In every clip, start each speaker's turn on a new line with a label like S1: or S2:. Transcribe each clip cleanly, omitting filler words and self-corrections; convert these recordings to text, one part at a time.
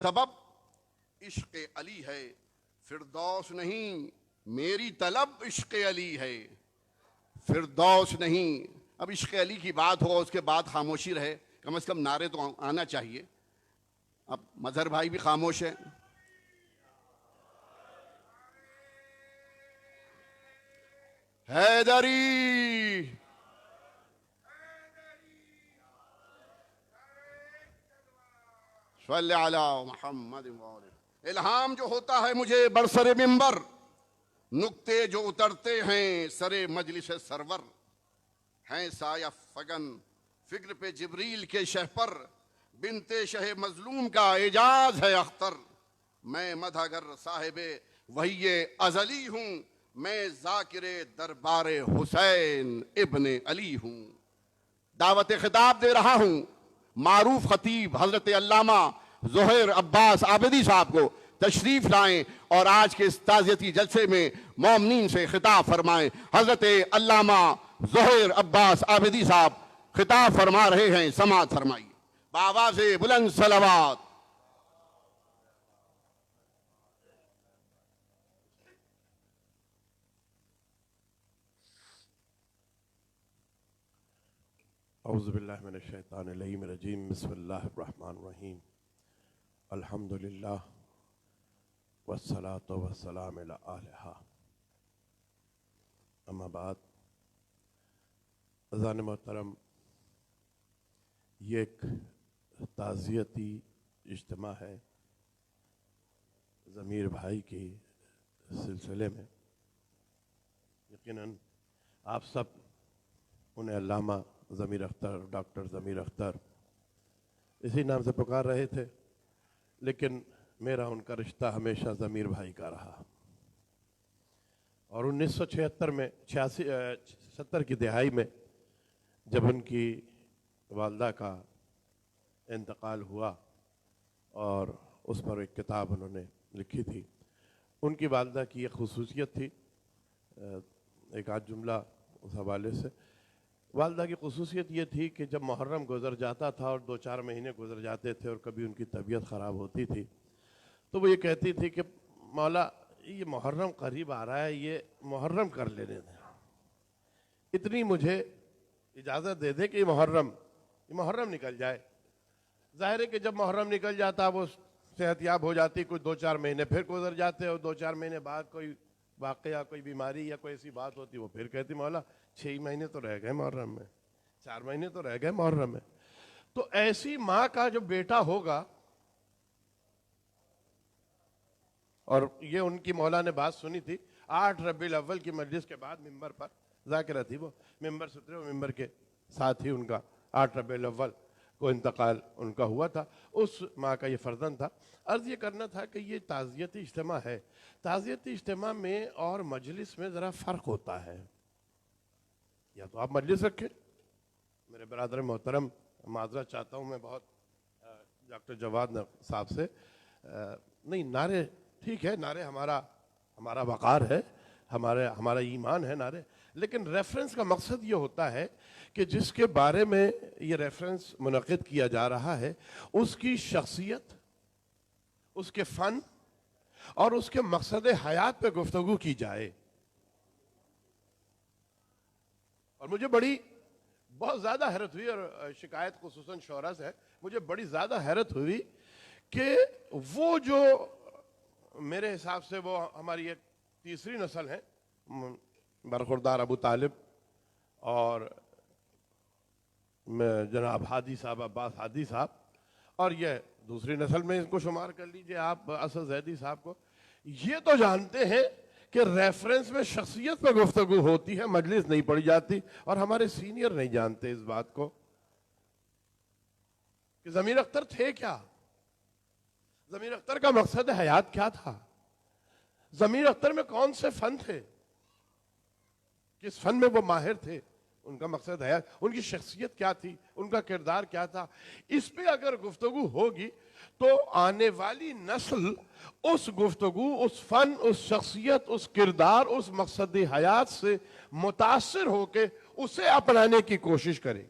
S1: سبب عشق علی ہے، فردوس نہیں میری طلب عشق علی ہے، فردوس نہیں۔ اب عشق علی کی بات ہو اس کے بعد خاموشی رہے، کم از کم نعرے تو آنا چاہیے۔ اب مظہر بھائی بھی خاموش ہے۔ حیدری، صلی علی محمد وآلہ۔ الہام جو ہوتا ہے مجھے برسر منبر، نکتے جو اترتے ہیں سر مجلس سرور، ہیں سایہ فگن فکر پہ جبریل کے شہ پر، بنت شہ مظلوم کا اعجاز ہے اختر۔ میں مدحگر صاحب وحی ازلی ہوں، میں ذاکر دربار حسین ابن علی ہوں۔ دعوت خطاب دے رہا ہوں معروف خطیب حضرت علامہ ظہیر عباس عابدی صاحب کو، تشریف لائیں اور آج کے اس تعزیتی جلسے میں مومنین سے خطاب فرمائیں۔ حضرت علامہ ظہیر عباس عابدی صاحب خطاب فرما رہے ہیں، سماعت فرمائیے بآواز بلند صلوات۔
S2: اعوذ باللہ من الشیطان اللعین الرجیم، بسم اللہ الرحمن الرحیم، الحمدللہ والصلاة والسلام علی آلہا، اما بعد۔ عزیزان محترم، یہ ایک تعزیتی اجتماع ہے ضمیر بھائی کے سلسلے میں۔ یقیناً آپ سب انہیں علامہ ضمیر اختر، ڈاکٹر ضمیر اختر اسی نام سے پکار رہے تھے، لیکن میرا ان کا رشتہ ہمیشہ ضمیر بھائی کا رہا۔ اور 1976 میں 70 کی دہائی میں جب ان کی والدہ کا انتقال ہوا اور اس پر ایک کتاب انہوں نے لکھی تھی، ان کی والدہ کی ایک خصوصیت تھی، ایک آدھ جملہ اس حوالے سے۔ والدہ کی خصوصیت یہ تھی کہ جب محرم گزر جاتا تھا اور 2-4 مہینے گزر جاتے تھے اور کبھی ان کی طبیعت خراب ہوتی تھی تو وہ یہ کہتی تھی کہ مولا یہ محرم قریب آ رہا ہے، یہ محرم کر لینے دیں، اتنی مجھے اجازت دے دے کہ یہ محرم نکل جائے۔ ظاہر ہے کہ جب محرم نکل جاتا وہ صحت یاب ہو جاتی، کچھ 2-4 مہینے پھر گزر جاتے اور 2-4 مہینے بعد کوئی واقعہ، کوئی بیماری یا کوئی ایسی بات ہوتی، وہ پھر کہتی مولا 6 مہینے تو رہ گئے محرم میں، 4 مہینے تو رہ گئے محرم میں۔ تو ایسی ماں کا جو بیٹا ہوگا، اور یہ ان کی مولا نے بات سنی تھی 8 ربیع الاول کی مجلس کے بعد ممبر پر ذاکرہ تھی، وہ ممبر سے اترے، وہ ممبر کے ساتھ ہی ان کا 8 ربیع الاول کو انتقال ان کا ہوا تھا، اس ماں کا یہ فرزند تھا۔ عرض یہ کرنا تھا کہ یہ تعزیتی اجتماع ہے، تعزیتی اجتماع میں اور مجلس میں ذرا فرق ہوتا ہے۔ یا تو آپ مجلس رکھیں، میرے برادر محترم معذرت چاہتا ہوں میں بہت ڈاکٹر جواد صاحب سے، نہیں نعرے ٹھیک ہے، نعرے ہمارا وقار ہے، ہمارا ایمان ہے نعرے، لیکن ریفرنس کا مقصد یہ ہوتا ہے کہ جس کے بارے میں یہ ریفرنس منعقد کیا جا رہا ہے اس کی شخصیت، اس کے فن اور اس کے مقصد حیات پہ گفتگو کی جائے۔ اور مجھے بہت زیادہ حیرت ہوئی، اور شکایت خصوصاً شعراء سے ہے، مجھے بڑی زیادہ حیرت ہوئی کہ وہ جو میرے حساب سے وہ ہماری ایک تیسری نسل ہے، برخوردار ابو طالب اور جناب ہادی صاحب، عباس ہادی صاحب، اور یہ دوسری نسل میں ان کو شمار کر لیجئے آپ اسد زیدی صاحب کو، یہ تو جانتے ہیں کہ ریفرنس میں شخصیت پہ گفتگو ہوتی ہے، مجلس نہیں پڑھی جاتی، اور ہمارے سینئر نہیں جانتے اس بات کو کہ ضمیر اختر تھے کیا، ضمیر اختر کا مقصد حیات کیا تھا، ضمیر اختر میں کون سے فن تھے، کس فن میں وہ ماہر تھے، ان کا مقصد حیات، ان کی شخصیت کیا تھی، ان کا کردار کیا تھا۔ اس پہ اگر گفتگو ہوگی تو آنے والی نسل اس گفتگو، اس فن، اس شخصیت، اس کردار، اس مقصد حیات سے متاثر ہو کے اسے اپنانے کی کوشش کرے۔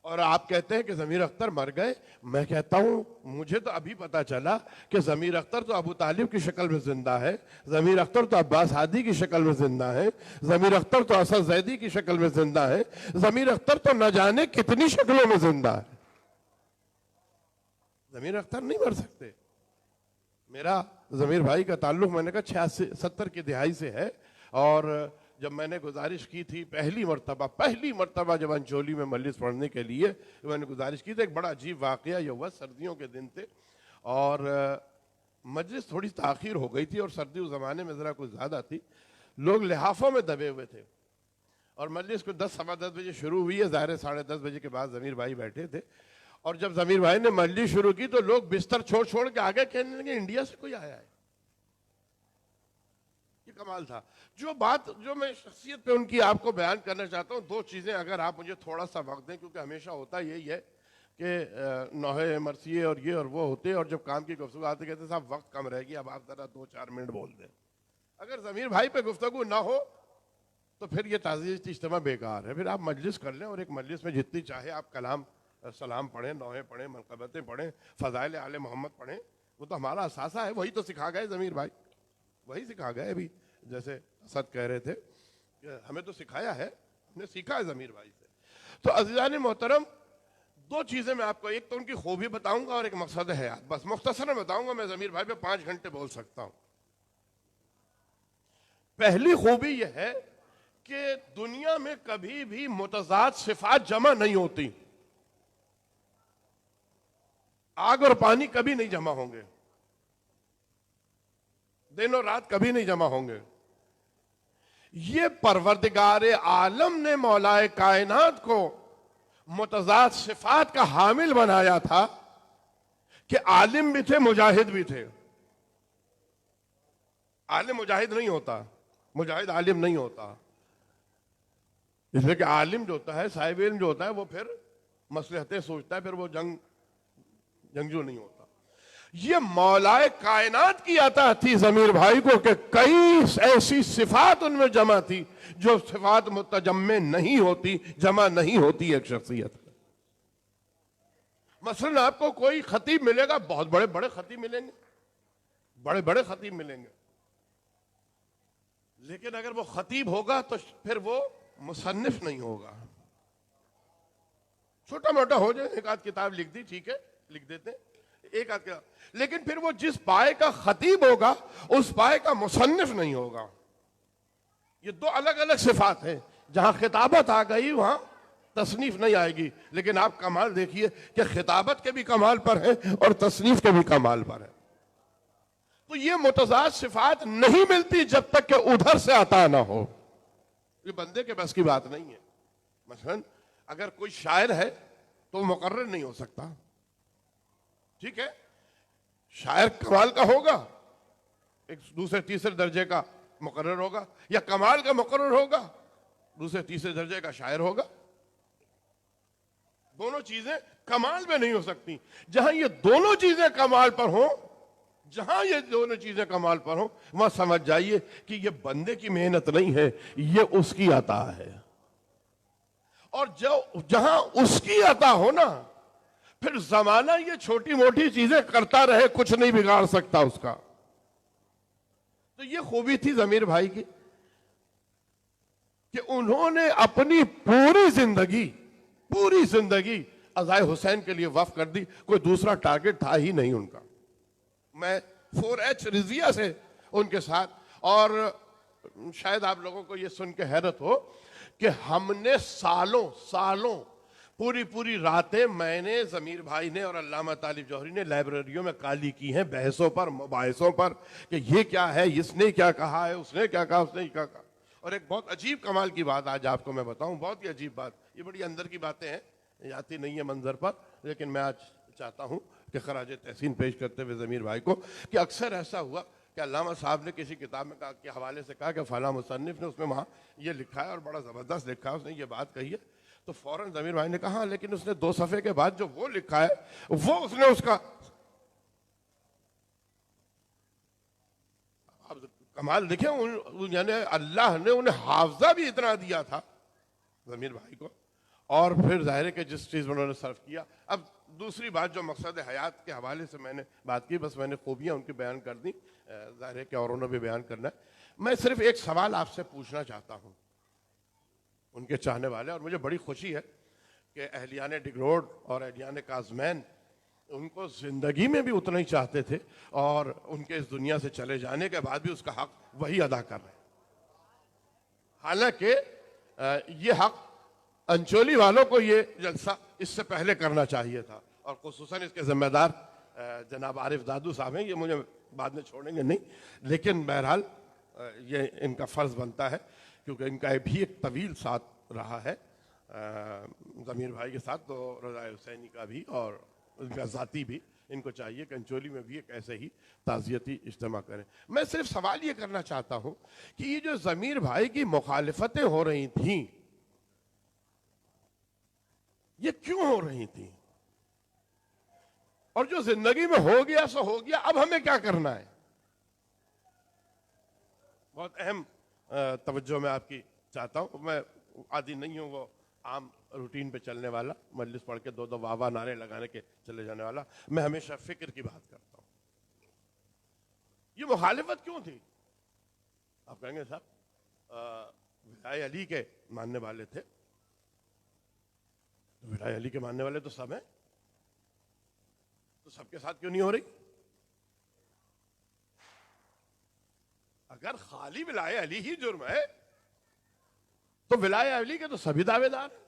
S2: اور آپ کہتے ہیں کہ ضمیر اختر مر گئے. میں کہتا ہوں مجھے تو ابھی پتا چلا کہ ضمیر اختر تو ابو طالب کی شکل میں زندہ ہے, ضمیر اختر تو عباس ہادی کی شکل میں زندہ ہے, ضمیر اختر تو اسد زیدی کی شکل میں زندہ ہے, ضمیر اختر تو نہ جانے کتنی شکلوں میں زندہ ہے. ضمیر اختر نہیں مر سکتے. میرا ضمیر بھائی کا تعلق میں نے کہا 70 کی دہائی سے ہے, اور جب میں نے گزارش کی تھی پہلی مرتبہ جب انچولی میں مجلس پڑھنے کے لیے میں نے گزارش کی تھی, ایک بڑا عجیب واقعہ یہ ہوا. سردیوں کے دن تھے اور مجلس تھوڑی تاخیر ہو گئی تھی, اور سردی اس زمانے میں ذرا کچھ زیادہ تھی, لوگ لحافوں میں دبے ہوئے تھے, اور مجلس کو 10 سوا 10 بجے شروع ہوئی ہے. ظاہر ہے 10:30 بجے کے بعد ضمیر بھائی بیٹھے تھے, اور جب ضمیر بھائی نے مجلس شروع کی تو لوگ بستر چھوڑ کے آگے کہنے لگے انڈیا سے کوئی آیا ہے. یہ کمال تھا. جو میں شخصیت پہ ان کی آپ کو بیان کرنا چاہتا ہوں, 2 چیزیں اگر آپ مجھے تھوڑا سا وقت دیں, کیونکہ ہمیشہ ہوتا یہی ہے کہ نوحے مرثیے اور یہ اور وہ ہوتے, اور جب کام کی گفتگو آتے کہتے صاحب وقت کم رہ گی, اب آپ ذرا 2-4 منٹ بول دیں. اگر ضمیر بھائی پہ گفتگو نہ ہو تو پھر یہ تعزیتی اجتماع بیکار ہے. پھر آپ مجلس کر لیں, اور ایک مجلس میں جتنی چاہے آپ کلام سلام پڑھیں, نوحے پڑھیں, منقبتیں پڑھیں, فضائل آل محمد پڑھیں. وہ تو ہمارا اثاثہ ہے, وہی تو سکھا گئے ضمیر بھائی, وہی سکھا گئے. ابھی جیسے اسد کہہ رہے تھے کہ ہمیں تو سکھایا ہے, ہم نے سیکھا ہے ضمیر بھائی سے. تو عزیزان محترم 2 چیزیں میں آپ کو, ایک تو ان کی خوبی بتاؤں گا اور ایک مقصد حیات. بس مختصر بتاؤں گا, میں ضمیر بھائی پہ 5 گھنٹے بول سکتا ہوں. پہلی خوبی یہ ہے کہ دنیا میں کبھی بھی متضاد صفات جمع نہیں ہوتی. آگ اور پانی کبھی نہیں جمع ہوں گے, دن اور رات کبھی نہیں جمع ہوں گے. یہ پروردگار عالم نے مولائے کائنات کو متضاد صفات کا حامل بنایا تھا کہ عالم بھی تھے, مجاہد بھی تھے. عالم مجاہد نہیں ہوتا, مجاہد عالم نہیں ہوتا. اس لیے کہ عالم جو ہوتا ہے, صاحب علم جو ہوتا ہے, وہ پھر مصلحتیں سوچتا ہے, پھر وہ جنگجو نہیں ہوتا. یہ مولائے کائنات کی عطا تھی ضمیر بھائی کو کہ کئی ایسی صفات ان میں جمع تھی جو صفات متجمع نہیں ہوتی, جمع نہیں ہوتی ایک شخصیت. مثلا آپ کو کوئی خطیب ملے گا, بہت بڑے بڑے خطیب ملیں گے, بڑے بڑے خطیب ملیں گے, لیکن اگر وہ خطیب ہوگا تو پھر وہ مصنف نہیں ہوگا. چھوٹا موٹا ہو جائے, ایک آدھ کتاب لکھ دی, ٹھیک ہے, لکھ دیتے ایک آدھ کتاب, لیکن پھر وہ جس پائے کا خطیب ہوگا اس پائے کا مصنف نہیں ہوگا. یہ 2 الگ الگ صفات ہیں. جہاں خطابت آ گئی وہاں تصنیف نہیں آئے گی. لیکن آپ کمال دیکھیے کہ خطابت کے بھی کمال پر ہے اور تصنیف کے بھی کمال پر ہے. تو یہ متضاد صفات نہیں ملتی جب تک کہ ادھر سے عطا نہ ہو. یہ بندے کے بس کی بات نہیں ہے. مثلا اگر کوئی شاعر ہے تو وہ مقرر نہیں ہو سکتا, ٹھیک ہے, شاعر کمال کا ہوگا, ایک دوسرے تیسرے درجے کا مقرر ہوگا, یا کمال کا مقرر ہوگا, دوسرے تیسرے درجے کا شاعر ہوگا. دونوں چیزیں کمال میں نہیں ہو سکتی. جہاں یہ دونوں چیزیں کمال پر ہوں, وہاں سمجھ جائیے کہ یہ بندے کی محنت نہیں ہے, یہ اس کی عطا ہے. اور جہاں اس کی عطا ہو نا, پھر زمانہ یہ چھوٹی موٹی چیزیں کرتا رہے, کچھ نہیں بگاڑ سکتا اس کا. تو یہ خوبی تھی ضمیر بھائی کی کہ انہوں نے اپنی پوری زندگی عزائے حسین کے لیے وقف کر دی. کوئی دوسرا ٹارگٹ تھا ہی نہیں ان کا. میں 4H رضویہ سے ان کے ساتھ, اور شاید آپ لوگوں کو یہ سن کے حیرت ہو کہ ہم نے سالوں پوری راتیں میں نے, ضمیر بھائی نے اور علامہ طالب جوہری نے لائبریریوں میں کالی کی ہیں بحثوں پر, مباحثوں پر کہ یہ کیا ہے, اس نے کیا کہا ہے, اس نے کیا کہا, اس نے کیا کہا. اور ایک بہت عجیب کمال کی بات آج آپ کو میں بتاؤں, بہت ہی عجیب بات. یہ بڑی اندر کی باتیں ہیں, آتی نہیں ہے منظر پر, لیکن میں آج چاہتا ہوں کہ خراج تحسین پیش کرتے ہوئے ضمیر بھائی کو کہ اکثر ایسا ہوا کہ علامہ صاحب نے کسی کتاب میں کے حوالے سے کہا کہ فلاں مصنف نے اس میں وہاں یہ لکھا ہے اور بڑا زبردست لکھا ہے, اس نے یہ بات کہی ہے. تو فوراً ضمیر بھائی نے کہا لیکن اس نے 2 صفحے کے بعد جو وہ لکھا ہے وہ اس نے اس کا کمال دیکھیں. یعنی اللہ نے انہیں حافظہ بھی اتنا دیا تھا ضمیر بھائی کو, اور پھر ظاہر ہے کہ جس چیز میں انہوں نے صرف کیا. اب دوسری بات جو مقصد حیات کے حوالے سے میں نے بات کی، بس میں نے خوبیاں ان کی بیان کر دیں، ظاہر ہے کہ اوروں نے بھی بیان کرنا ہے. میں صرف ایک سوال آپ سے پوچھنا چاہتا ہوں، ان کے چاہنے والے، اور مجھے بڑی خوشی ہے کہ اہلیان ڈگروڈ اور اہلیان کاظمین ان کو زندگی میں بھی اتنا ہی چاہتے تھے، اور ان کے اس دنیا سے چلے جانے کے بعد بھی اس کا حق وہی ادا کر رہے ہیں. حالانکہ یہ حق انچولی والوں کو یہ جلسہ اس سے پہلے کرنا چاہیے تھا، اور خصوصاً اس کے ذمہ دار جناب عارف دادو صاحب ہیں، یہ مجھے بعد میں چھوڑیں گے نہیں، لیکن بہرحال یہ ان کا فرض بنتا ہے، کیونکہ ان کا بھی ایک طویل ساتھ رہا ہے ضمیر بھائی کے ساتھ، تو رضا حسینی کا بھی اور ان کا ذاتی بھی. ان کو چاہیے کہ انچولی میں بھی ایک ایسے ہی تعزیتی اجتماع کریں. میں صرف سوال یہ کرنا چاہتا ہوں کہ یہ جو ضمیر بھائی کی مخالفتیں ہو رہی تھیں، یہ کیوں ہو رہی تھیں؟ اور جو زندگی میں ہو گیا سو ہو گیا، اب ہمیں کیا کرنا ہے؟ بہت اہم توجہ میں آپ کی چاہتا ہوں. میں عادی نہیں ہوں وہ عام روٹین پہ چلنے والا، مجلس پڑھ کے دو واہ واہ نعرے لگانے کے چلے جانے والا. میں ہمیشہ فکر کی بات کرتا ہوں. یہ مخالفت کیوں تھی؟ آپ کہیں گے صاحب ولائے علی کے ماننے والے تھے. ولائے علی کے ماننے والے تو سب ہیں، تو سب کے ساتھ کیوں نہیں ہو رہی؟ اگر خالی ولائے علی ہی جرم ہے تو ولائے علی کے تو سبھی دعوے دار ہیں.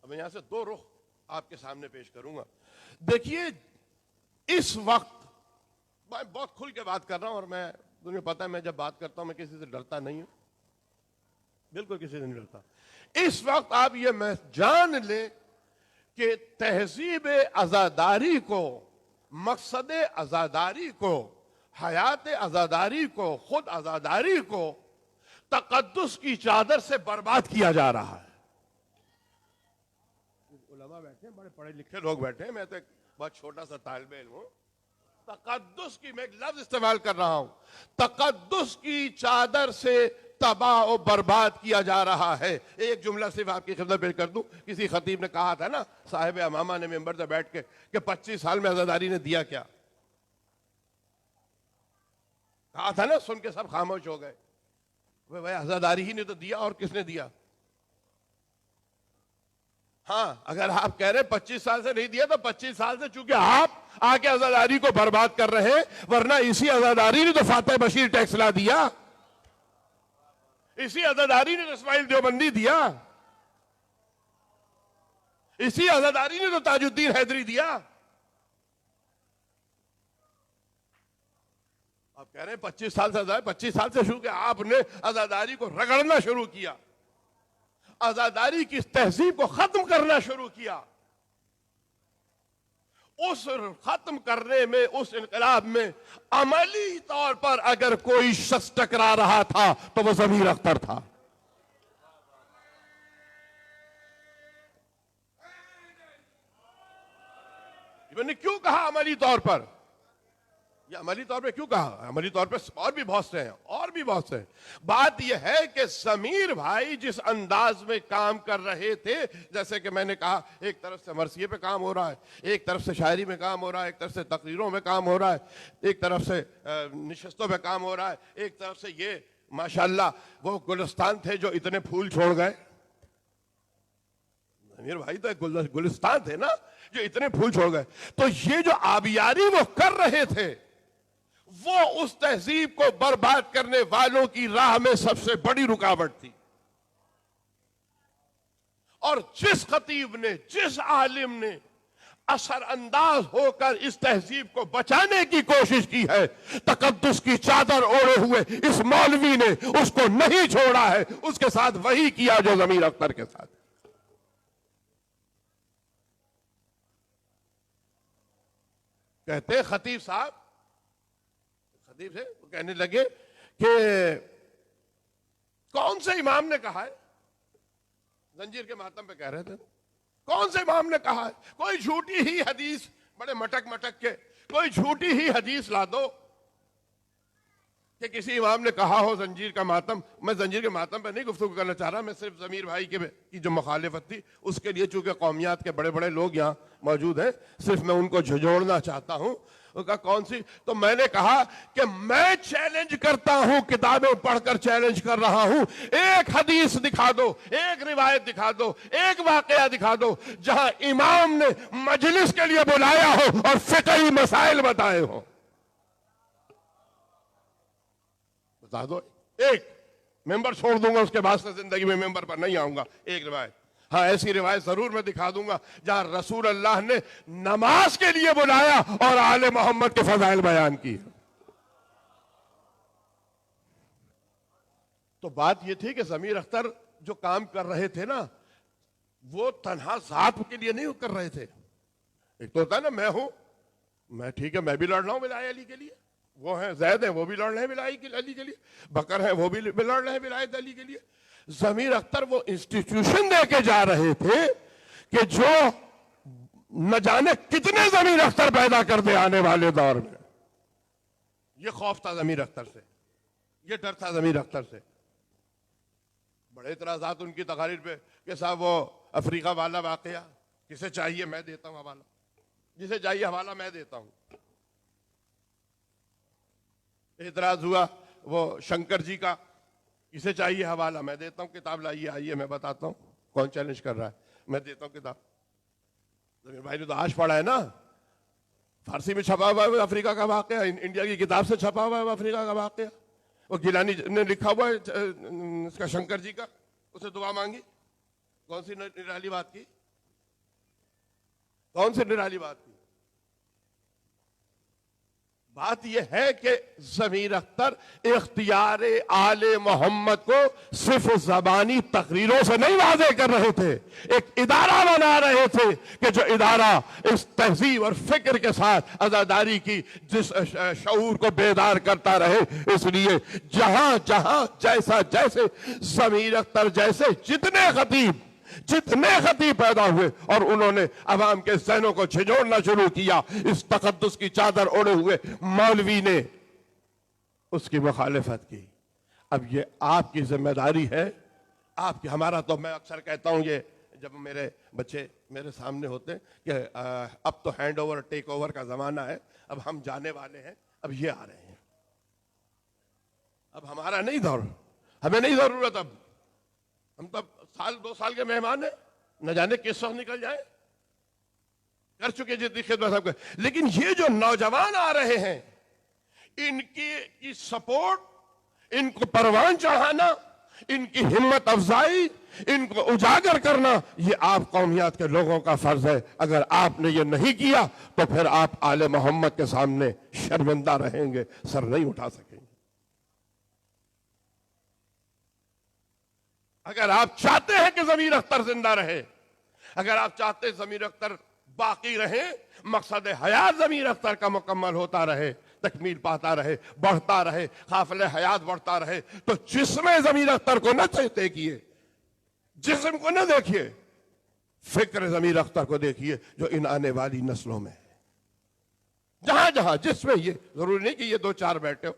S2: اب میں یہاں سے دو رخ آپ کے سامنے پیش کروں گا. دیکھیے اس وقت میں بہت کھل کے بات کر رہا ہوں، اور میں تمہیں پتا ہے میں جب بات کرتا ہوں میں کسی سے ڈرتا نہیں ہوں، بالکل کسی سے نہیں ڈرتا. اس وقت آپ یہ میں جان لیں کہ تہذیب عزاداری کو، مقصد عزاداری کو، حیات عزاداری کو، خود عزاداری کو تقدس کی چادر سے برباد کیا جا رہا ہے. علماء بیٹھے ہیں، بڑے پڑھے لکھے لوگ بیٹھے ہیں، میں تو ایک بہت چھوٹا سا طالب علم ہوں. تقدس کی میں ایک لفظ استعمال کر رہا ہوں، تقدس کی چادر سے تباہ و برباد کیا جا رہا ہے. ایک جملہ صرف آپ کی خدمت پیش کر دوں. کسی خطیب نے کہا تھا نا صاحب امامہ نے ممبر سے بیٹھ کے کہ 25 سال میں عزاداری نے دیا کیا؟ کہا تھا نا، سن کے سب خاموش ہو گئے. بھائی عزاداری ہی نے تو دیا، اور کس نے دیا؟ ہاں اگر آپ کہہ رہے 25 سال سے نہیں دیا تو 25 سال سے چونکہ آپ آ کے عزاداری کو برباد کر رہے ہیں، ورنہ اسی عزاداری نے تو فاتح بشیر ٹیکس لا دیا، اسی عزاداری نے تو اسماعیل دیوبندی دیا، اسی عزاداری نے تو تاج الدین حیدری دیا. آپ کہہ رہے ہیں 25 سال سے عزاداری، 25 سال سے شروع کیا آپ نے عزاداری کو رگڑنا شروع کیا، عزاداری کی تہذیب کو ختم کرنا شروع کیا. اس ختم کرنے میں، اس انقلاب میں عملی طور پر اگر کوئی شخص ٹکرا رہا تھا تو وہ ضمیر اختر تھا. میں نے کیوں کہا عملی طور پر؟ یہ عملی طور پہ کیوں کہا؟ عملی طور پہ اور بھی بہت سے ہیں، اور بھی بہت سے ہیں. بات یہ ہے کہ ضمیر بھائی جس انداز میں کام کر رہے تھے، جیسے کہ میں نے کہا ایک طرف سے مرثیے پہ کام ہو رہا ہے، ایک طرف سے شاعری میں کام ہو رہا ہے، ایک طرف سے تقریروں میں کام ہو رہا ہے، ایک طرف سے نشستوں پہ کام ہو رہا ہے، ایک طرف سے یہ ماشاءاللہ وہ گلستان تھے جو اتنے پھول چھوڑ گئے. ضمیر بھائی تو ایک گلستان تھے نا جو اتنے پھول چھوڑ گئے. تو یہ جو آبیاری وہ کر رہے تھے، وہ اس تہذیب کو برباد کرنے والوں کی راہ میں سب سے بڑی رکاوٹ تھی. اور جس خطیب نے، جس عالم نے اثر انداز ہو کر اس تہذیب کو بچانے کی کوشش کی ہے، تقدس کی چادر اوڑے ہوئے اس مولوی نے اس کو نہیں چھوڑا ہے. اس کے ساتھ وہی کیا جو ضمیر اختر کے ساتھ. کہتے خطیب صاحب، خطیب سے وہ کہنے لگے کہ کون سے امام نے کہا ہے، زنجیر کے ماتم پہ کہہ رہے تھے، کون سے امام نے کہا ہے کوئی جھوٹی ہی حدیث، بڑے مٹک مٹک کے کوئی جھوٹی ہی حدیث لا دو کہ کسی امام نے کہا ہو زنجیر کا ماتم. میں زنجیر کے ماتم پہ نہیں گفتگو کرنا چاہ رہا, میں صرف ضمیر بھائی کی جو مخالفت تھی اس کے لیے, چونکہ قومیات کے بڑے بڑے لوگ یہاں موجود ہیں, صرف میں ان کو جھجوڑنا چاہتا ہوں. وہ کہا کون سی؟ تو میں نے کہا کہ میں چیلنج کرتا ہوں, کتابیں پڑھ کر چیلنج کر رہا ہوں, ایک حدیث دکھا دو, ایک روایت دکھا دو, ایک واقعہ دکھا دو جہاں امام نے مجلس کے لیے بلایا ہو اور فقہی مسائل بتائے ہوں. بتا دو ایک. ممبر چھوڑ دوں گا, اس کے بعد سے زندگی میں ممبر پر نہیں آؤں گا. ایک روایت, ہاں ایسی روایت ضرور میں دکھا دوں گا جہاں رسول اللہ نے نماز کے لیے بلایا اور آل محمد کے فضائل بیان کی. تو بات یہ تھی کہ ضمیر اختر جو کام کر رہے تھے نا, وہ تنہا ذات کے لیے نہیں کر رہے تھے. ایک تو ہوتا ہے نا, میں ہوں, میں ٹھیک ہے, میں بھی لڑ رہا ہوں ولایت علی کے لیے, وہ ہیں زید ہیں, وہ بھی لڑ رہے ہیں ولایت علی کے لیے, بکر ہیں, وہ بھی لڑ رہے ہیں ولایت علی کے لیے. ضمیر اختر وہ انسٹیٹیوشن دے کے جا رہے تھے کہ جو نہ جانے کتنے ضمیر اختر پیدا کر دے آنے والے دور میں. یہ خوف تھا ضمیر اختر سے, یہ ڈر تھا ضمیر اختر سے. بڑے اعتراضات ان کی تقاریر پہ کہ صاحب وہ افریقہ والا واقعہ کسے چاہیے میں دیتا ہوں حوالہ, جسے چاہیے حوالہ میں دیتا ہوں. اعتراض ہوا وہ شنکر جی کا, کسے چاہیے حوالہ میں دیتا ہوں, کتاب لائیے آئیے میں بتاتا ہوں. کون چیلنج کر رہا ہے؟ میں دیتا ہوں کتاب. ضمیر بھائی نے تو آج پڑھا ہے نا, فارسی میں چھپا ہوا ہے افریقہ کا واقعہ, انڈیا کی کتاب سے چھپا ہوا ہے افریقہ کا واقعہ. وہ گیلانی نے لکھا ہوا ہے اس کا, شنکر جی کا, اسے دعا مانگی. کون سی نرالی بات کی, کون سی نرالی بات کی؟ بات یہ ہے کہ ضمیر اختر اختیار آل محمد کو صرف زبانی تقریروں سے نہیں واضح کر رہے تھے, ایک ادارہ بنا رہے تھے کہ جو ادارہ اس تہذیب اور فکر کے ساتھ عزاداری کی جس شعور کو بیدار کرتا رہے. اس لیے جہاں جہاں جیسا جیسے ضمیر اختر جیسے جتنے خطیب پیدا ہوئے اور انہوں نے عوام کے ذہنوں کو جھنجھوڑنا شروع کیا, اس تقدس کی چادر اوڑھے ہوئے مولوی نے اس کی مخالفت کی. اب یہ آپ کی ذمہ داری ہے, آپ کی. ہمارا تو میں اکثر کہتا ہوں, یہ جب میرے بچے میرے سامنے ہوتے کہ اب تو ہینڈ اوور ٹیک اوور کا زمانہ ہے, اب ہم جانے والے ہیں, اب یہ آ رہے ہیں, اب ہمارا نہیں دور, ہمیں نہیں ضرورت, اب ہم تو سال 2 سال کے مہمان ہیں, نہ جانے کس وقت نکل جائیں, کر چکے جتنی خدمت سب کے. لیکن یہ جو نوجوان آ رہے ہیں, ان کی سپورٹ, ان کو پروان چڑھانا, ان کی ہمت افزائی, ان کو اجاگر کرنا, یہ آپ قومیات کے لوگوں کا فرض ہے. اگر آپ نے یہ نہیں کیا تو پھر آپ آل محمد کے سامنے شرمندہ رہیں گے, سر نہیں اٹھا سکیں گے. اگر آپ چاہتے ہیں کہ ضمیر اختر زندہ رہے, اگر آپ چاہتے ہیں ضمیر اختر باقی رہے, مقصد حیات ضمیر اختر کا مکمل ہوتا رہے, تکمیل پاتا رہے, بڑھتا رہے, قافلہ حیات بڑھتا رہے, تو جسم ضمیر اختر کو نہ دیکھیے, جسم کو نہ دیکھیے, فکر ضمیر اختر کو دیکھیے جو ان آنے والی نسلوں میں ہے. جہاں جہاں جس میں, یہ ضروری نہیں کہ یہ 2-4 بیٹھے ہو,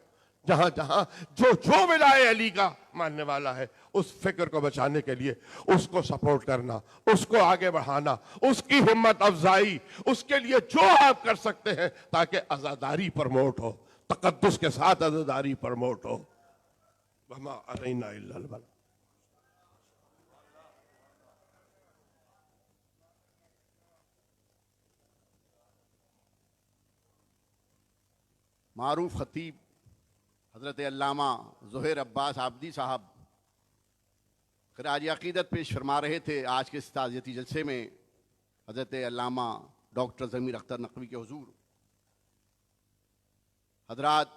S2: جہاں جہاں جو ولایت علی کا ماننے والا ہے, اس فکر کو بچانے کے لیے اس کو سپورٹ کرنا, اس کو آگے بڑھانا, اس کی ہمت افزائی, اس کے لیے جو آپ کر سکتے ہیں تاکہ عزاداری پرموٹ ہو, تقدس کے ساتھ عزاداری پرموٹ ہو. وما علینا الا البلاغ.
S1: معروف خطیب حضرت علامہ ظہیر عباس عابدی صاحب خراج عقیدت پیش فرما رہے تھے آج کے اس تعزیتی جلسے میں حضرت علامہ ڈاکٹر ضمیر اختر نقوی کے حضور. حضرات,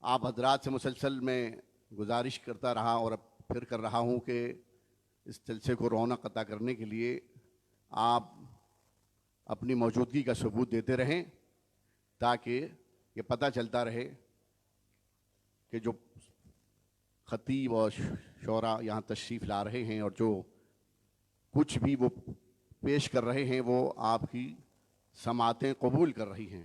S1: آپ حضرات سے مسلسل میں گزارش کرتا رہا اور اب پھر کر رہا ہوں کہ اس جلسے کو رونق عطا کرنے کے لیے آپ اپنی موجودگی کا ثبوت دیتے رہیں, تاکہ یہ پتہ چلتا رہے کہ جو خطیب اور شعراء یہاں تشریف لا رہے ہیں اور جو کچھ بھی وہ پیش کر رہے ہیں وہ آپ کی سماعتیں قبول کر رہی ہیں.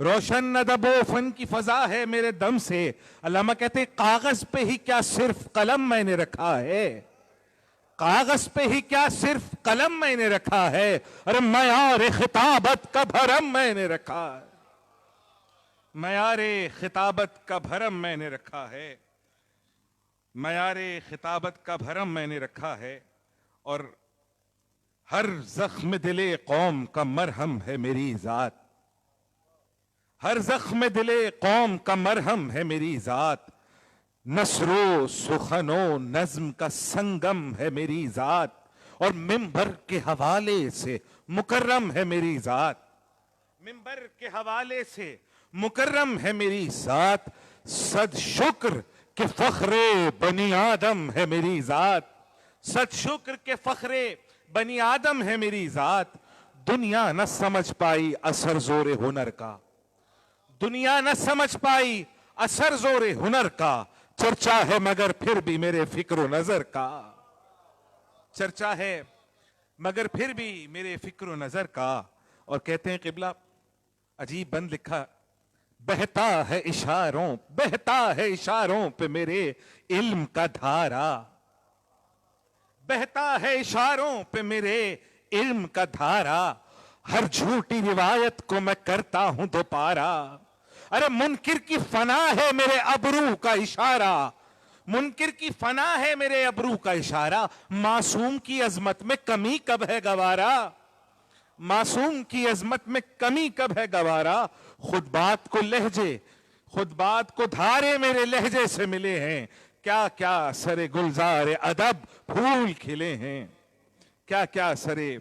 S3: روشن ادب و فن کی فضا ہے میرے دم سے. علامہ کہتے ہیں کاغذ پہ ہی کیا صرف قلم میں نے رکھا ہے, کاغذ پہ ہی کیا صرف قلم میں نے رکھا ہے, ارے معیار خطابت کا بھرم میں نے رکھا ہے, معیار خطابت کا بھرم میں نے رکھا ہے, معیار خطابت کا بھرم میں نے رکھا ہے. اور ہر زخم دل قوم کا مرہم ہے میری ذات, ہر زخم دل قوم کا مرہم ہے میری ذات, نثر و سخن و نظم کا سنگم ہے میری ذات, اور منبر کے حوالے سے مکرم ہے میری ذات, منبر کے حوالے سے مکرم ہے میری ذات. صد شکر کہ فخر بنی آدم ہے میری ذات, صد شکر کہ فخر بنی آدم ہے میری ذات. دنیا نہ سمجھ پائی اثر زور ہنر کا, دنیا نہ سمجھ پائی اثر زور ہنر کا, چرچا ہے مگر پھر بھی میرے فکر و نظر کا, چرچا ہے مگر پھر بھی میرے فکر و نظر کا. اور کہتے ہیں قبلہ عجیب بند لکھا, بہتا ہے اشاروں, بہتا ہے اشاروں پہ میرے علم کا دھارا, بہتا ہے اشاروں پہ میرے علم کا دھارا, ہر جھوٹی روایت کو میں کرتا ہوں دوپارا. ارے منکر کی فنا ہے میرے ابرو کا اشارہ, منکر کی فنا ہے میرے ابرو کا اشارہ, معصوم کی عظمت میں کمی کب ہے گوارا, معصوم کی عظمت میں کمی کب ہے گوارا. خود بات کو لہجے, خود بات کو دھارے میرے لہجے سے ملے ہیں, کیا کیا سرے گلزار ادب پھول کھلے ہیں, کیا کیا سرے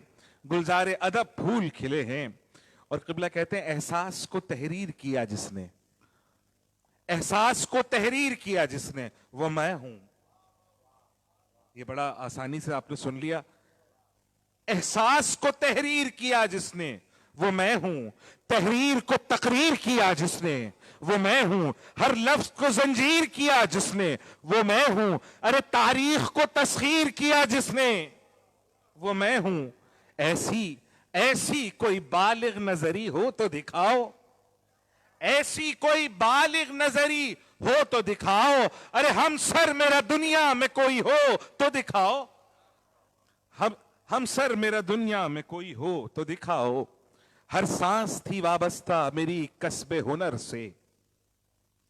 S3: گلزار ادب پھول کھلے ہیں. اور قبلہ کہتے ہیں احساس کو تحریر کیا جس نے, احساس کو تحریر کیا جس نے وہ میں ہوں. یہ بڑا آسانی سے آپ نے سن لیا, احساس کو تحریر کیا جس نے وہ میں ہوں, تحریر کو تقریر کیا جس نے وہ میں ہوں, ہر لفظ کو زنجیر کیا جس نے وہ میں ہوں, ارے تاریخ کو تسخیر کیا جس نے وہ میں ہوں. ایسی ایسی کوئی بالغ نظری ہو تو دکھاؤ, ایسی کوئی بالغ نظری ہو تو دکھاؤ, ارے ہم سر میرا دنیا میں کوئی ہو تو دکھاؤ, ہم سر میرا دنیا میں کوئی ہو تو دکھاؤ. ہر سانس تھی وابستہ میری کسب ہنر سے,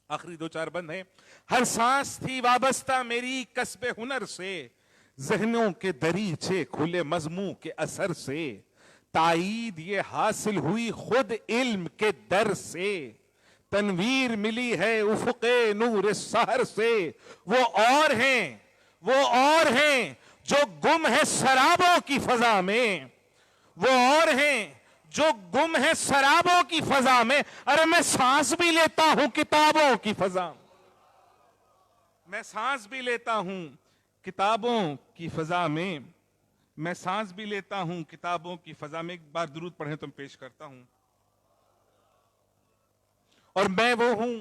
S3: آخری دو چار بند ہیں. ہر سانس تھی وابستہ میری کسب ہنر سے, ذہنوں کے دریچے کھلے مضموں کے اثر سے, تائید یہ حاصل ہوئی خود علم کے در سے, تنویر ملی ہے افق نور سحر سے. وہ اور ہیں, وہ اور ہیں جو گم ہے سرابوں کی فضا میں, وہ اور ہیں جو گم ہے سرابوں کی فضا میں, ارے میں سانس بھی لیتا ہوں کتابوں کی فضا, میں سانس بھی لیتا ہوں کتابوں کی فضا میں, میں سانس بھی لیتا ہوں کتابوں کی فضا میں. ایک بار درود پڑھیں تو پیش کرتا ہوں. اور میں وہ ہوں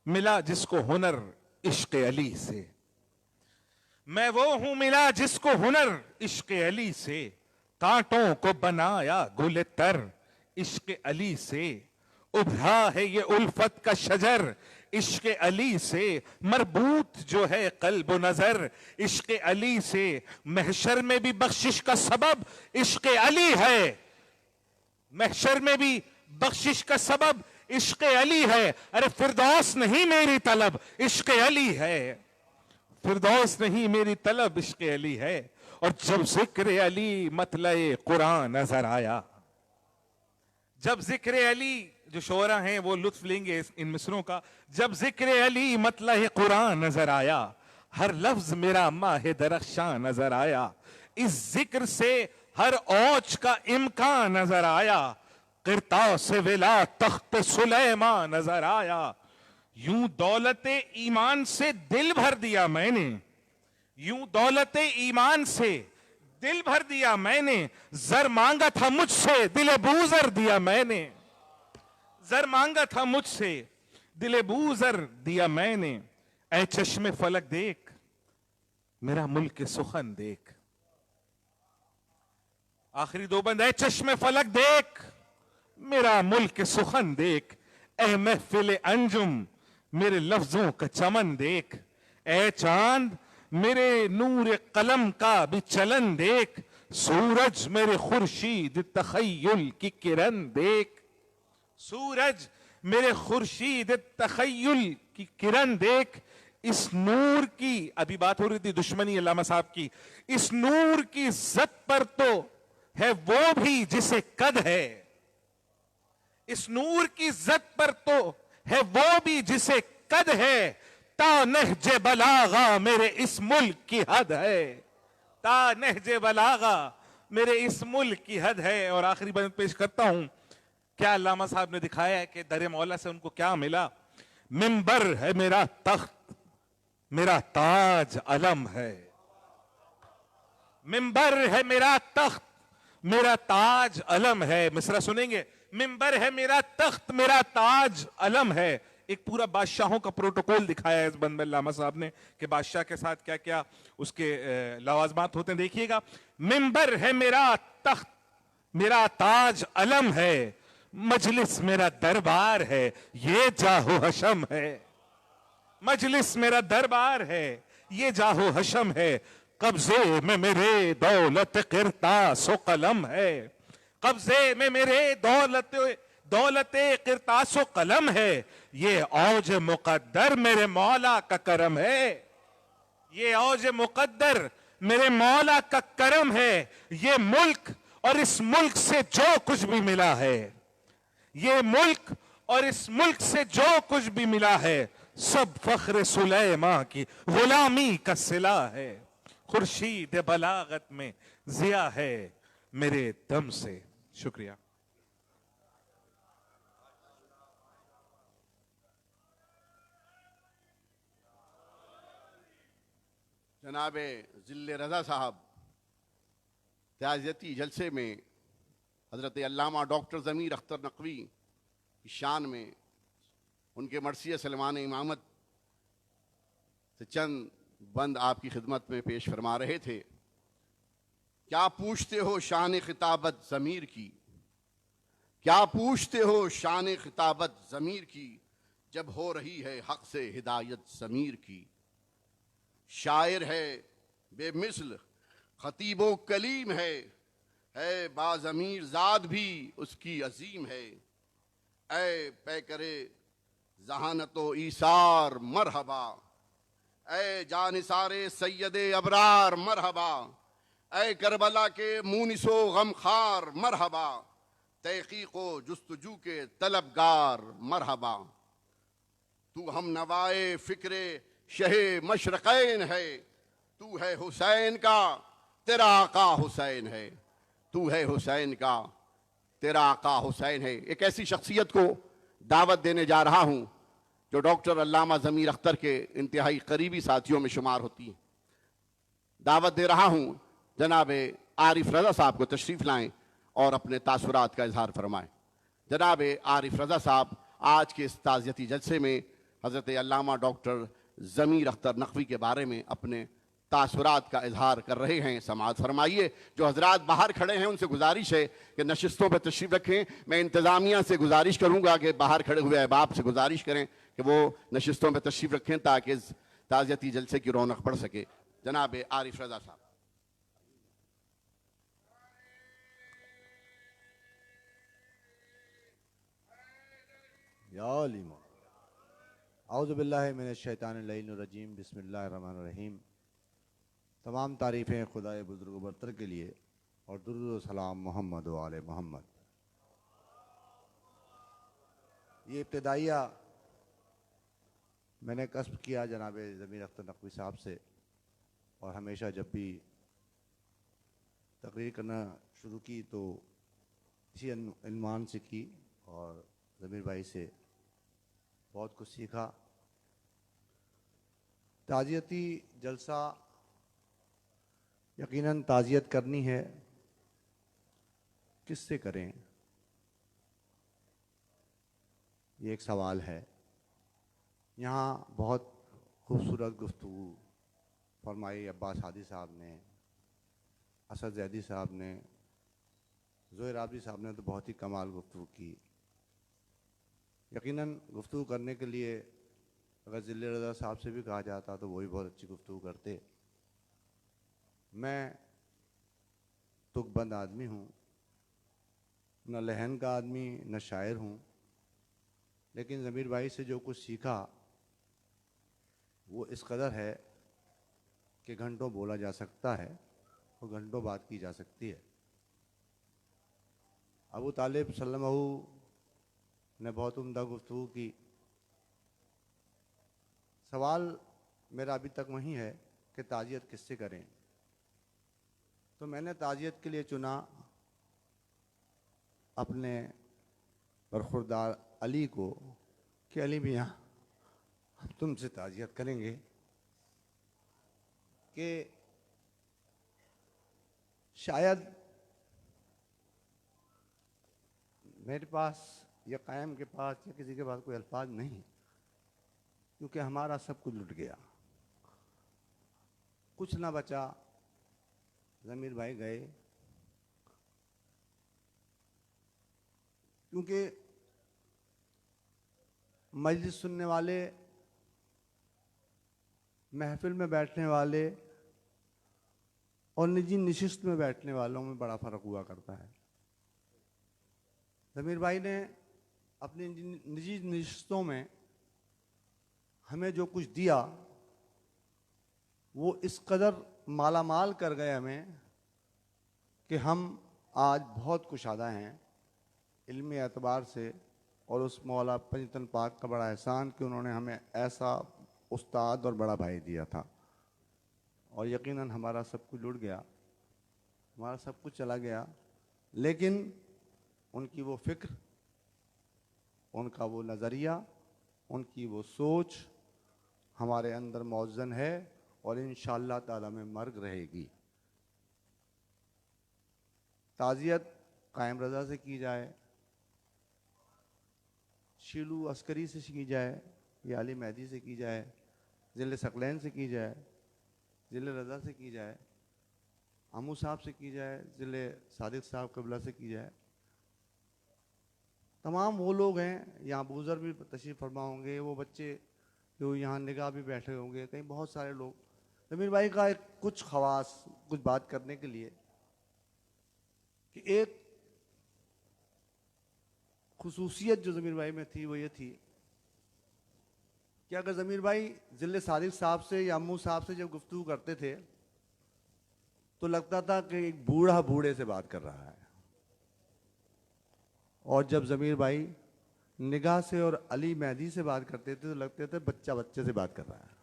S3: ملا جس کو ہنر عشق علی سے, میں وہ ہوں ملا جس کو ہنر عشق علی سے, کانٹوں کو بنایا گل تر عشق علی سے, ابھرا ہے یہ الفت کا شجر عشق علی سے, مربوط جو ہے قلب و نظر عشق علی سے, محشر میں بھی بخشش کا سبب عشق علی ہے, محشر میں بھی بخشش کا سبب عشق علی ہے. ارے فردوس نہیں میری طلب عشق علی ہے, فردوس نہیں میری طلب عشق علی ہے. اور جب ذکر علی مطلع قرآن نظر آیا, جب ذکر علی, جو شعرا ہیں وہ لطف لیں گے ان مصروں کا, جب ذکر علی مطلع قرآن نظر آیا, ہر لفظ میرا ماہ درخشاں نظر آیا, اس ذکر سے ہر اوج کا امکان نظر آیا, قرطاس ولا تخت سلیمان نظر آیا. یوں دولت ایمان سے دل بھر دیا میں نے, یوں دولت ایمان سے دل بھر دیا میں نے, زر مانگا تھا مجھ سے دل بوزر دیا میں نے, زر مانگا تھا مجھ سے دل بوزر دیا میں نے. اے چشم فلک دیکھ میرا ملک سخن دیکھ, آخری دو بند, اے چشم فلک دیکھ میرا ملک سخن دیکھ، اے محفل انجم میرے لفظوں کا چمن دیکھ، اے چاند میرے نور قلم کا بھی چلن دیکھ، سورج میرے خورشید تخیل کی کرن دیکھ، سورج میرے خورشید تخیل کی کرن دیکھ، اس نور کی، ابھی بات ہو رہی تھی دشمنی علامہ صاحب کی، اس نور کی عزت پر تو ہے وہ بھی جسے قد ہے، اس نور کی عزت پر تو ہے وہ بھی جسے قد ہے، تا نہج بلاغا میرے اس ملک کی حد ہے، تا نہج بلاغا میرے اس ملک کی حد ہے۔ اور آخری بند پیش کرتا ہوں، کیا علامہ صاحب نے دکھایا ہے کہ در مولا سے ان کو کیا ملا۔ منبر ہے میرا تخت، میرا تاج علم ہے، منبر ہے میرا تخت، میرا تاج علم ہے۔ مصرع سنیں گے، منبر ہے میرا تخت، میرا تاج علم ہے۔ ایک پورا بادشاہوں کا پروٹوکول دکھایا ہے اس بند میں علامہ صاحب نے کہ بادشاہ کے ساتھ کیا کیا اس کے لوازمات ہوتے ہیں، دیکھیے گا۔ منبر ہے میرا تخت، میرا تاج علم ہے، مجلس میرا دربار ہے، یہ جاہو حشم ہے، مجلس میرا دربار ہے، یہ جاہو حشم ہے، قبضے میں میرے دولت قرطاس و قلم ہے، قبضے میں میرے دولت قرطاس و قلم ہے، یہ اوج مقدر میرے مولا کا کرم ہے، یہ اوج مقدر میرے مولا کا کرم ہے، یہ ملک اور اس ملک سے جو کچھ بھی ملا ہے، یہ ملک اور اس ملک سے جو کچھ بھی ملا ہے، سب فخر سلیماں کی غلامی کا صلہ ہے، خورشید بلاغت میں ضیاء ہے میرے دم سے۔ شکریہ۔
S1: جناب ذل رضا صاحب تعزیتی جلسے میں حضرت علامہ ڈاکٹر ضمیر اختر نقوی کی شان میں ان کے مرثیہ سلمان امامت سے چند بند آپ کی خدمت میں پیش فرما رہے تھے۔ کیا پوچھتے ہو شان خطابت ضمیر کی، کیا پوچھتے ہو شان خطابت ضمیر کی، جب ہو رہی ہے حق سے ہدایت ضمیر کی۔ شاعر ہے بے مثل خطیب و کلیم ہے باضمیر ذات بھی اس کی عظیم ہے۔ اے پیکرے ذہانت و ایثار مرحبا، اے جانثار سید ابرار مرحبا، اے کربلا کے مونس و غمخوار مرحبا، تحقیق و جستجو کے طلبگار مرحبا۔ تو ہم نوائے فکر شہ مشرقین ہے، تو ہے حسین کا تیرا آقا حسین ہے، تو ہے حسین کا تیرا آقا حسین ہے۔ ایک ایسی شخصیت کو دعوت دینے جا رہا ہوں جو ڈاکٹر علامہ ضمیر اختر کے انتہائی قریبی ساتھیوں میں شمار ہوتی ہے۔ دعوت دے رہا ہوں جناب عارف رضا صاحب کو تشریف لائیں اور اپنے تاثرات کا اظہار فرمائیں۔ جناب عارف رضا صاحب آج کے اس تعزیتی جلسے میں حضرت علامہ ڈاکٹر ضمیر اختر نقوی کے بارے میں اپنے تاثرات کا اظہار کر رہے ہیں، سماعت فرمائیے۔ جو حضرات باہر کھڑے ہیں ان سے گزارش ہے کہ نشستوں پہ تشریف رکھیں۔ میں انتظامیہ سے گزارش کروں گا کہ باہر کھڑے ہوئے احباب سے گزارش کریں کہ وہ نشستوں پہ تشریف رکھیں تاکہ اس تعزیتی جلسے کی رونق بڑھ سکے۔ جناب عارف رضا صاحب۔
S4: یا علیمہ اعوذ باللہ من الشیطان اللعین الرجیم، بسم اللہ الرحمن الرحیم۔ تمام تعریفیں خدائے بزرگ و برتر کے لیے اور درود و سلام محمد و آل محمد۔ یہ ابتدائیہ میں نے کسب کیا جناب ضمیر اختر نقوی صاحب سے، اور ہمیشہ جب بھی تقریر کرنا شروع کی تو اسی عنوان سے کی، اور ضمیر بھائی سے بہت کچھ سیکھا۔ تعزیتی جلسہ یقیناً تعزیت کرنی ہے، کس سے کریں یہ ایک سوال ہے۔ یہاں بہت خوبصورت گفتگو فرمائی عباس ہادی صاحب نے، اسد زیدی صاحب نے، زہیر عابدی صاحب نے تو بہت ہی کمال گفتگو کی. یقیناً گفتگو کرنے کے لیے اگر ذل رضا صاحب سے بھی کہا جاتا تو وہ بھی بہت اچھی گفتگو کرتے. میں تک بند آدمی ہوں، نہ لہن کا آدمی، نہ شاعر ہوں، لیکن ضمیر بھائی سے جو کچھ سیکھا وہ اس قدر ہے کہ گھنٹوں بولا جا سکتا ہے اور گھنٹوں بات کی جا سکتی ہے. ابو طالب صلی اللہ علیہ وسلم نے بہت عمدہ گفتگو کی. سوال میرا ابھی تک وہی ہے کہ تعزیت کس سے کریں. تو میں نے تعزیت کے لیے چنا اپنے برخوردار علی کو کہ علی میاں ہم تم سے تعزیت کریں گے کہ شاید میرے پاس یا قائم کے پاس یا کسی کے پاس کوئی الفاظ نہیں، کیونکہ ہمارا سب کچھ لٹ گیا، کچھ نہ بچا. ضمیر بھائی گئے کیونکہ مجلس سننے والے، محفل میں بیٹھنے والے اور نجی نشست میں بیٹھنے والوں میں بڑا فرق ہوا کرتا ہے. ضمیر بھائی نے اپنی نجی نشستوں میں ہمیں جو کچھ دیا وہ اس قدر مالا مال کر گئے ہمیں کہ ہم آج بہت کشادہ ہیں علمی اعتبار سے. اور اس مولا پنجتن پاک کا بڑا احسان کہ انہوں نے ہمیں ایسا استاد اور بڑا بھائی دیا تھا. اور یقیناً ہمارا سب کچھ لٹ گیا، ہمارا سب کچھ چلا گیا، لیکن ان کی وہ فکر، ان کا وہ نظریہ، ان کی وہ سوچ ہمارے اندر موزن ہے اور انشاءاللہ تعالی میں مرگ رہے گی. تعزیت قائم رضا سے کی جائے، شیلو عسکری سے کی جائے یا علی مہدی سے کی جائے، ذل ثقلین سے کی جائے، ذل رضا سے کی جائے، امو صاحب سے کی جائے، ذل صادق صاحب قبلہ سے کی جائے، تمام وہ لوگ ہیں. یہاں بوزر بھی تشریف فرما ہوں گے، وہ بچے جو یہاں نگاہ بھی بیٹھے ہوں گے، کہیں بہت سارے لوگ. ضمیر بھائی کا ایک کچھ خواص کچھ بات کرنے کے لیے کہ ایک خصوصیت جو ضمیر بھائی میں تھی وہ یہ تھی کہ اگر ضمیر بھائی ذل صادق صاحب سے یا امو صاحب سے جب گفتگو کرتے تھے تو لگتا تھا کہ ایک بوڑھا بوڑھے سے بات کر رہا ہے، اور جب ضمیر بھائی نگاہ سے اور علی مہدی سے بات کرتے تھے تو لگتے تھے بچہ بچے سے بات کر رہا ہے.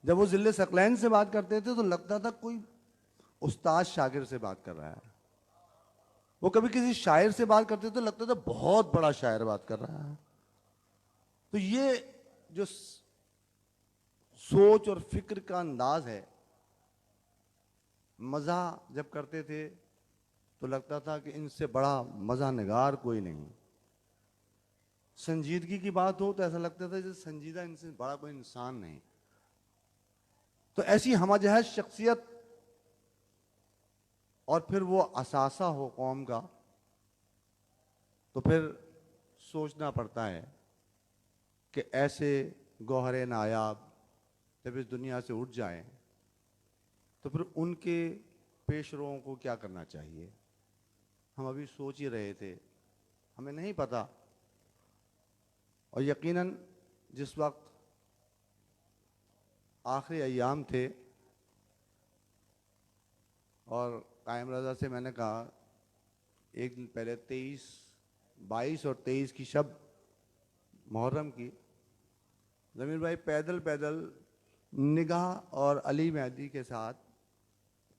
S4: جب وہ ذل ثقلین سے بات کرتے تھے تو لگتا تھا کوئی استاد شاگرد سے بات کر رہا ہے. وہ کبھی کسی شاعر سے بات کرتے تھے تو لگتا تھا بہت بڑا شاعر بات کر رہا ہے. تو یہ جو سوچ اور فکر کا انداز ہے، مزاح جب کرتے تھے تو لگتا تھا کہ ان سے بڑا مزاح نگار کوئی نہیں. سنجیدگی کی بات ہو تو ایسا لگتا تھا جیسے سنجیدہ ان سے بڑا کوئی انسان نہیں. تو ایسی ہمہ جہت شخصیت اور پھر وہ اثاثہ ہو قوم کا تو پھر سوچنا پڑتا ہے کہ ایسے گوہر نایاب جب اس دنیا سے اٹھ جائیں تو پھر ان کے پیش روؤں کو کیا کرنا چاہیے. ہم ابھی سوچ ہی رہے تھے، ہمیں نہیں پتا. اور یقیناً جس وقت آخری ایام تھے اور قائم رضا سے میں نے کہا ایک دن پہلے 22 اور 23 کی شب محرم کی، ضمیر بھائی پیدل پیدل نگاہ اور علی مہدی کے ساتھ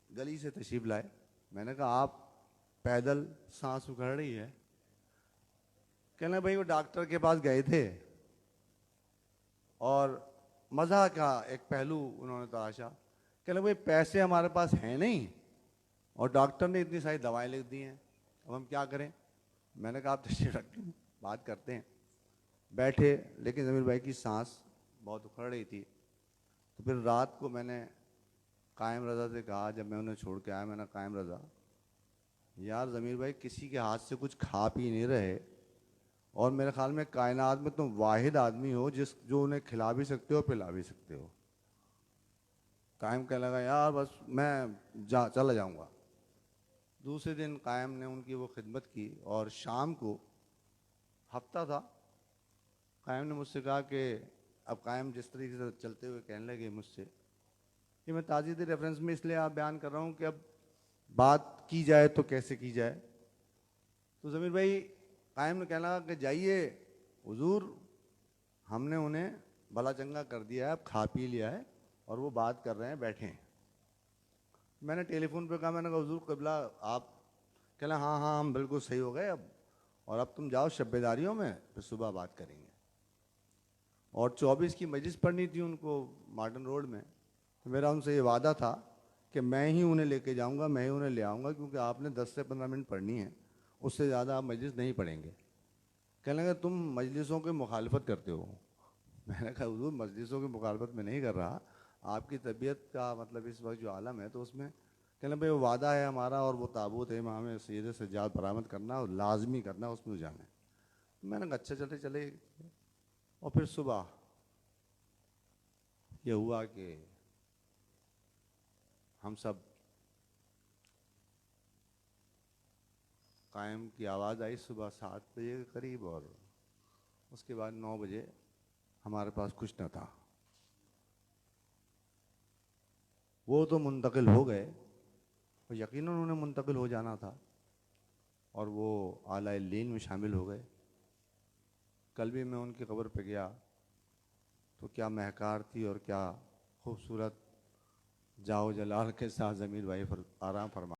S4: گلی سے تشریف لائے. میں نے کہا آپ پیدل، سانس اکھڑ رہی ہے. کہنا بھائی وہ ڈاکٹر کے پاس گئے تھے اور مزاح کا ایک پہلو انہوں نے تراشا. کہنا بھائی پیسے ہمارے پاس ہیں نہیں اور ڈاکٹر نے اتنی ساری دوائیں لکھ دی ہیں، اب ہم کیا کریں. میں نے کہا آپ تشریف رکھیں، بات کرتے ہیں. بیٹھے، لیکن ضمیر بھائی کی سانس بہت اکھڑ رہی تھی. تو پھر رات کو میں نے قائم رضا سے کہا، جب میں انہیں چھوڑ کے آیا، میں نے قائم رضا یار ضمیر بھائی کسی کے ہاتھ سے کچھ کھا پی نہیں رہے، اور میرے خیال میں کائنات میں تم واحد آدمی ہو جو انہیں کھلا بھی سکتے ہو پلا بھی سکتے ہو۔ قائم کہنے لگا یار بس میں چلا جاؤں گا۔ دوسرے دن قائم نے ان کی وہ خدمت کی، اور شام کو ہفتہ تھا، قائم نے مجھ سے کہا کہ اب قائم جس طریقے سے چلتے ہوئے کہنے لگے مجھ سے، یہ میں تعزیتی ریفرنس میں اس لیے آپ بیان کر رہا ہوں کہ اب بات کی جائے تو کیسے کی جائے۔ تو ضمیر بھائی قائم نے کہنے لگا کہ جائیے حضور، ہم نے انہیں بھلا چنگا کر دیا ہے، اب کھا پی لیا ہے اور وہ بات کر رہے ہیں، بیٹھیں۔ میں نے ٹیلی فون پہ کہا، میں نے کہا حضور قبلہ آپ، کہہ لیں ہاں ہاں ہم بالکل صحیح ہو گئے اب، اور اب تم جاؤ شب بیداریوں میں، پھر صبح بات کریں گے۔ اور 24 کی مجلس پڑھنی تھی ان کو مارٹن روڈ میں، تو میرا ان سے یہ وعدہ تھا کہ میں ہی انہیں لے کے جاؤں گا، میں ہی انہیں لے آؤں گا، کیونکہ آپ نے 10 سے 15 منٹ پڑھنی ہے، اس سے زیادہ آپ مجلس نہیں پڑھیں گے۔ کہنے لگے تم مجلسوں کی مخالفت کرتے ہو۔ میں نے کہا حضور مجلسوں کی مخالفت میں نہیں کر رہا، آپ کی طبیعت کا مطلب اس وقت جو عالم ہے تو اس میں، کہنے بھائی وہ وعدہ ہے ہمارا، اور وہ تابوت ہے امام سید سجاد برآمد کرنا اور لازمی کرنا، اس میں جانا ہے۔ میں نے کہا اچھا چلے۔ اور پھر صبح یہ ہوا کہ ہم سب، قائم کی آواز آئی صبح 7 بجے کے قریب، اور اس کے بعد 9 بجے ہمارے پاس کچھ نہ تھا۔ وہ تو منتقل ہو گئے، اور یقیناً انہیں منتقل ہو جانا تھا، اور وہ اعلیٰ الین میں شامل ہو گئے۔ کل بھی میں ان کی قبر پہ گیا تو کیا مہکار تھی، اور کیا خوبصورت جاؤ جلال کے ساتھ ضمیر بھائی آرام فرما